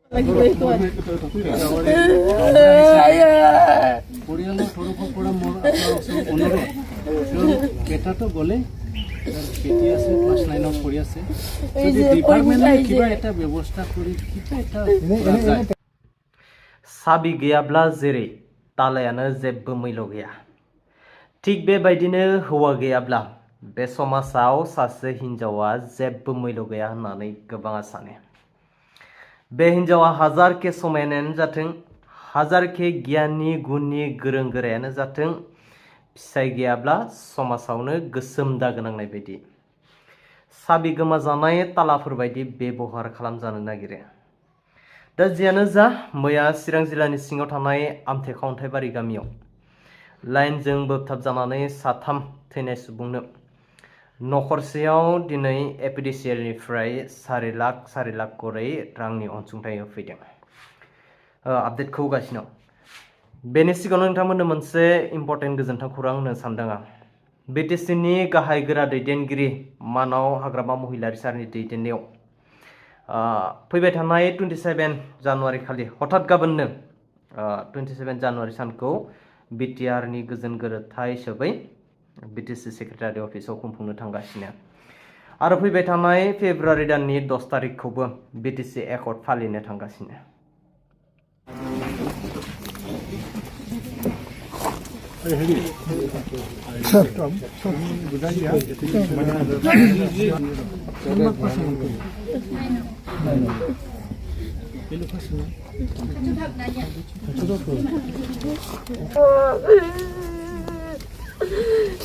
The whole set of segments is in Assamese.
পৰিয়ালৰ তৰফৰ পৰা মোৰ অনুৰোধ বেটাটো গ'লে বেটি আছে ক্লাছ 9ত পঢ়ি আছে ডিপাৰ্টমেণ্টে কিবা এটা ব্যৱস্থা কৰি কিবা এটা साबि गैयाब्ला जेरै तालायानो जेबो मैल' गैया थिग बेबायदिनो हौवा गैयाब्ला बे समाजाव सासे हिनजावा जेबो मैल' गैया होननानै गोबाङा सानो बे हिनजावा हाजारके समायनायानो जाथों हाजारके गियाननि गुननि गोरों गोरायानो जाथों फिसाय गैयाब्ला समाजावनो गोसोम दागो नांनाय बायदि साबि गोमाजानाय तालाफोर बायदि बेबहार खालामजानो नागिरो दा जियानो जा मैया चिरां जिल्लानि सिङाव थानाय आमथेखा अन्थाइबारि गामियाव लाइनजों बोबथाबजानानै साथाम थैनाय सुबुंनो नखरसेयाव दिनै एपिडिसिएलनिफ्राय 4 लाख करै रांनि अनसुंथाइ होफैदों आपडेटखौ होगासिनो बेनि सिगाङाव नोंथांमोननो मोनसे इम्पर्टेन्ट गोजोनथाव खौरां होनो सानदों आं बिटिसिनि गाहाय गोरा दैदेनगिरि मानाव हाग्रामा महिलारि सारनि दैदेननायाव फैबाय थानाय 27 जानुवारि खालि हठात गाबोननो 27 जानुवारि सानखौ बिटिआरनि गोजोन गोरोबथाय हिसाबै बिटिसि सेक्रेटारि अफिसाव खुंफुंनो थांगासिनो आरो फैबाय थानाय फेब्रुवारि दाननि 10 तारिखखौबो बिटिसि एकर्ड फालिनो थांगासिनो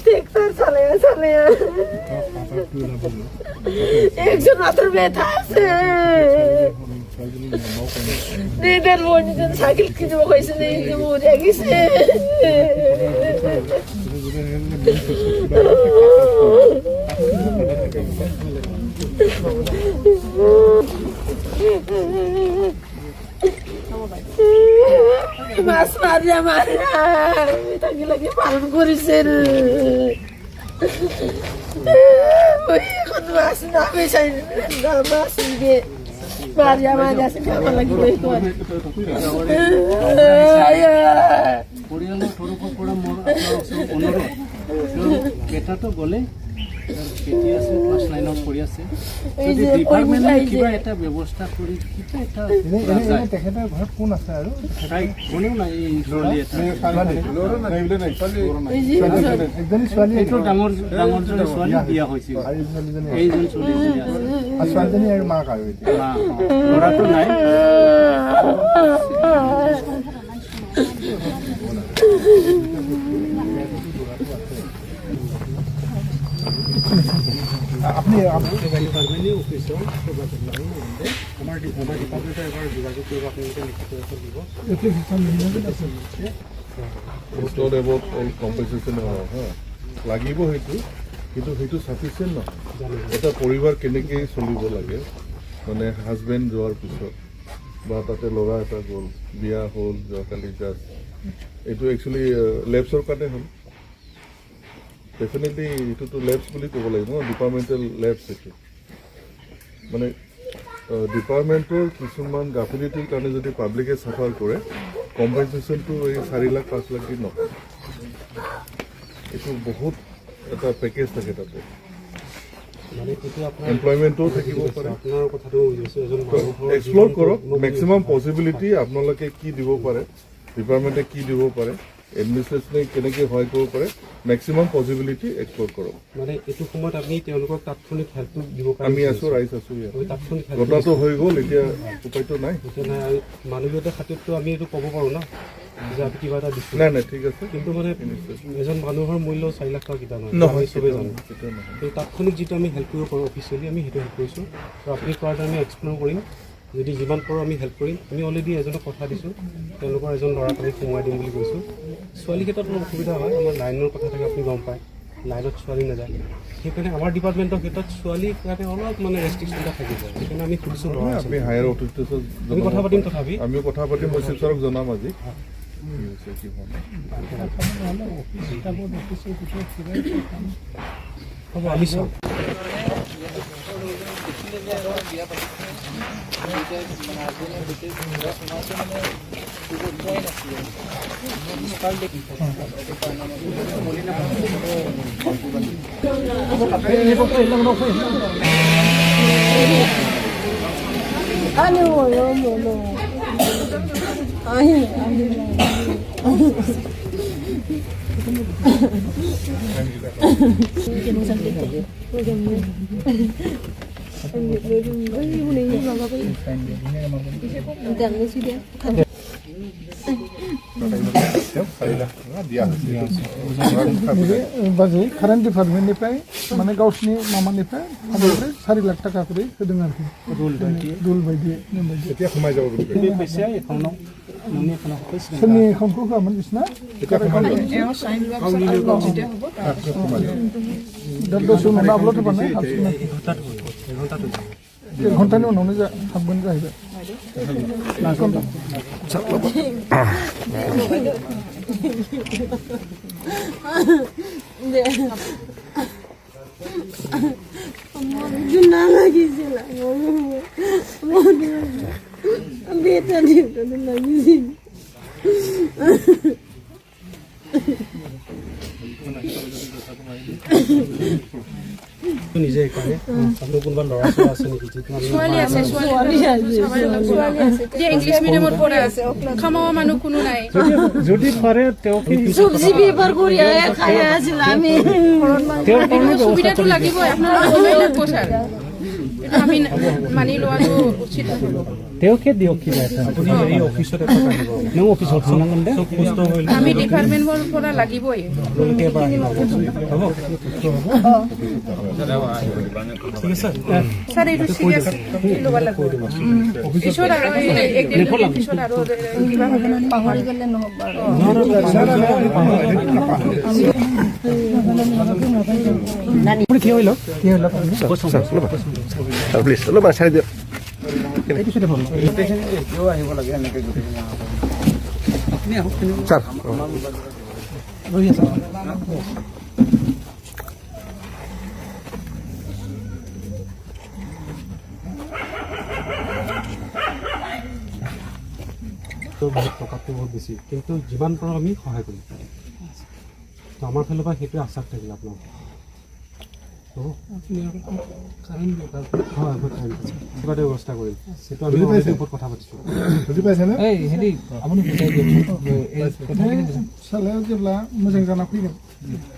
ट्रैक्टर চালায়া একজন মাত্র ব্যথা আছে নিজের বোনজন সাইকেল কিনবো কইছে নেই যে মরে গেছে মাছ মারিয়া মারিয়া তাকে লাগে পালন করেছেন এখন মাছ না বেশাই না মাছ দিয়ে মারিয়া মারিয়া আমার লাগে পৰিয়ালৰ তৰফৰ পৰা মোৰ অনুৰোধ বেটাটো গ'লে বেটি আছে ক্লাছ 9ত পঢ়ি আছে ডিপাৰ্টমেণ্টে কিবা এটা ব্যৱস্থা কৰি কিবা এটা তেখেতৰ ঘৰত কোন আছে আৰু কোনেও নাই একজনী ছোৱালী এইটো ডাঙৰজনী ছোৱালী বিয়া হৈছিল এইজন ছোৱালীজনী আৰু মাক আৰু ল'ৰাটো নাই আপনি ডিপাৰ্টমেন্টে অফিসে আমাৰ ডিপাৰ্টমেন্টে এবাৰ যোগাযোগ কৰিব আপোনালোকে লিখিত দিব It's not about all compensation লাগিব হয়তো কিন্তু সেইটো সাফিচিয়েণ্ট নহয় এটা পৰিবাৰ কেনেকৈ চলিব লাগে মানে হাজবেণ্ড যোৱাৰ পিছত বা তাতে ল'ৰা এটা গ'ল বিয়া হ'ল যোৱাকালি জাষ্ট এইটো একচুৱেলি লেবছৰ কাৰণে হ'ল ডেফিনেটলি এইটোতো লেবছ বুলি ক'ব লাগিব ডিপাৰ্টমেণ্টেল লেবছ এইটো মানে ডিপাৰ্টমেণ্টৰ কিছুমান গাফিলতিৰ কাৰণে যদি পাব্লিকে চাফাৰ কৰে কম্পেনচেশ্যনটো এই 4 লাখ 5 লাখ দি নহয় এইটো বহুত এটা পেকেজ থাকে তাতে এমপ্লয়মেণ্টও থাকিব পাৰে এক্সপ্ল'ৰ কৰক মেক্সিমাম পচিবিলিটি আপোনালোকে কি দিব পাৰে ডিপাৰ্টমেণ্টে কি দিব পাৰে এডমিনিষ্ট্ৰেশ্যনে কেনেকৈ সহায় কৰিব পাৰে মেক্সিমাম পচিবিলিটি এক্সপ্ল'ৰ কৰক মানে এইটো সময়ত আপুনি তেওঁলোকক তাৎক্ষণিক হেল্পটো দিব পাৰে আমি আছোঁ ৰাইজ আছোঁ ঘটনাটো হৈ গ'ল এতিয়া উপায়টো নাই মানৱীয়তাৰ খাতিৰতো আমি এইটো ক'ব পাৰোঁ ন যে আমি কিবা এটা দিছোঁ নাই নাই ঠিক আছে কিন্তু মানে এজন মানুহৰ মূল্য 4 লাখ টকা কিটা নহয় চবেই জানো তো তাৎক্ষণিক যিটো আমি হেল্প কৰিব পাৰোঁ অফিচিয়েলি আমি সেইটো হেল্প কৰিছোঁ আৰু আপুনি কোৱাটো আমি এক্সপ্ল'ৰ কৰিম যদি যিমান পাৰোঁ আমি হেল্প কৰিম আমি অলৰেডি এজনক কথা দিছোঁ তেওঁলোকৰ এজন ল'ৰাক আমি সোমোৱাই দিম বুলি কৈছোঁ ছোৱালী ক্ষেত্ৰত অলপ অসুবিধা হয় আমাৰ লাইনৰ কথা থাকে আপুনি গম পায় লাইনত ছোৱালী নাযায় সেইকাৰণে আমাৰ ডিপাৰ্টমেণ্টৰ ক্ষেত্ৰত ছোৱালীৰ কাৰণে অলপ মানে ৰেষ্ট্ৰিকশ্যন এটা থাকি যায় সেইকাৰণে আমি সুধিছোঁ আমি হায়াৰ অথৰিটিছত আমি কথা পাতিম তথাপি আমিও কথা পাতিম মই শিৱসাগৰক জনাম আজি হ'ব আমি চাওঁ দিয়া হৈছে बाजै कारेन्ट डिपार्टमेन्टनिफ्राय माने गावसिनि माबानिफ्राय 4 लाख थाखा करि होदों आरोखि रुल बायदि এতিয়া সোমাই যাব বুলি बे फैसाया एकाउन्टाव नोंनि एकाउन्टाव फैसिगोन सोरनि एकाउन्टखौ होआमोन बिसिना दसे उनावनो आपलड होबानो हाबसिगोन आरोखि 1 घन्टानि उनावनो हाबगोन जाहैबाय Junah lagi sih lah, beta dia udah lagi sih. নিজে একানে আপুনি কোনোবা ল'ৰা ছোৱালী আছে নেকি ছোৱালী আছে যে ইংলিছ মিডিয়ামত পঢ়ে আছে খামাৱা মানুহ কোনো নাই যদি পাৰে তেওঁ Subsi beber kuria ya kaya selami. সুবিধাটো লাগিবই আপোনালোকে পইচা এটা আমি মানি লোৱাটো উচিত তেওঁকে দিয়ক কিবা এটা আপুনি এই অফিচত এটা আহিব নং অফিচত সোনাঙ্গন দে সুস্থ হইল আমি ডিপাৰ্টমেণ্টৰ পৰা লাগিবই লোকে বা আহিব হ'ব ঠিক আছে স্যাৰ এইটো সিৰিয়াস ল'ব লাগিব পিছত আৰু একদিন পিছত আৰু কিবা Pahari gale no hobbar. আপুনি কি হইল প্লিজ অলপমান চাই দিয়ক ছাৰ বহুত টকাটো বহুত বেছি কিন্তু যিমান পাৰোঁ আমি সহায় কৰিম তো আমাৰ ফালৰ পৰা সেইটোৱে আশ্বাস থাকিল আপোনাক হ'ব আপুনি হয় মই কিবা এটা ব্যৱস্থা কৰিম সেইটো আমি অলৰেডি ওপৰত কথা পাতিছোঁ বুজি পাইছেনে হেৰি আপুনি বুজাই দিয়ক फिसाला जेब्ला मोजां जाना फैगोन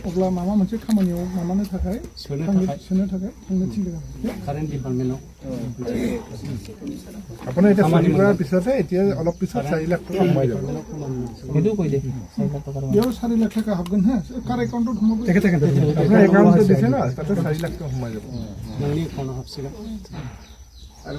अब्ला माबा मोनसे खामानियाव माबानो थाखाय सोनो थाखाय थांनो थिनगोन কাৰেণ্ট ডিপাৰ্টমেণ্টক আপোনাৰ এতিয়া চাকৰি কৰাৰ পিছতে এতিয়া অলপ পিছত 4 লাখ টকা সোমাই যাব সেইটো কৈ দে 4 লাখ টকাৰ ইয়াৰ 4 লাখ টকা হাবগন হা কাৰ একাউণ্টত সোমাব আপোনাৰ একাউণ্টত দিছে না তাতে 4 লাখ টকা সোমাই যাব নংনি একাউণ্টত হাবছিলা আৰু